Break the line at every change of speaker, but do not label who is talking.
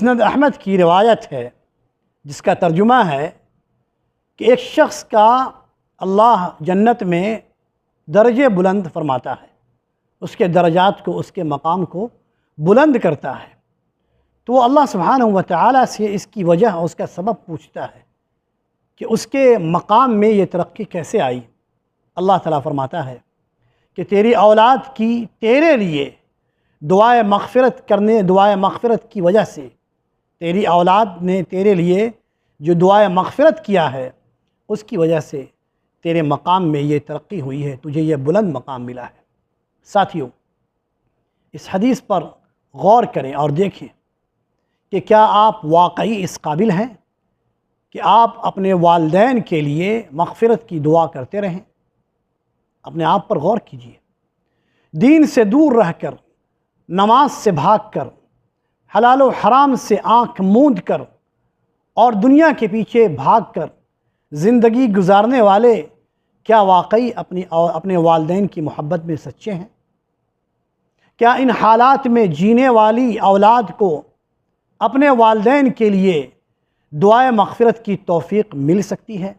मुस्नद अहमद की रिवायत है जिसका तर्जुमा है कि एक शख्स का अल्लाह जन्नत में दर्जे बुलंद फरमाता है, उसके दर्जात को, उसके मकाम को बुलंद करता है। तो वो अल्लाह सुब्हानहू व तआला से इसकी वजह और उसका सबब पूछता है कि उसके मकाम में ये तरक्की कैसे आई। अल्लाह ताला फरमाता है कि तेरी औलाद की तेरे लिए दुआए मग़फ़िरत की वजह से, तेरी औलाद ने तेरे लिए जो दुआए मग़फ़िरत किया है उसकी वजह से तेरे मकाम में ये तरक्की हुई है, तुझे ये बुलंद मकाम मिला है। साथियों, इस हदीस पर गौर करें और देखें कि क्या आप वाकई इस काबिल हैं कि आप अपने वालिदैन के लिए मग़फ़िरत की दुआ करते रहें। अपने आप पर गौर कीजिए। दीन से दूर रहकर, नमाज से भागकर, हलाल व हराम से आँख मूंद कर और दुनिया के पीछे भागकर ज़िंदगी गुजारने वाले क्या वाकई अपने वालिदैन की मोहब्बत में सच्चे हैं? क्या इन हालात में जीने वाली औलाद को अपने वालिदैन के लिए दुआए मग़फ़िरत की तौफ़ीक़ मिल सकती है?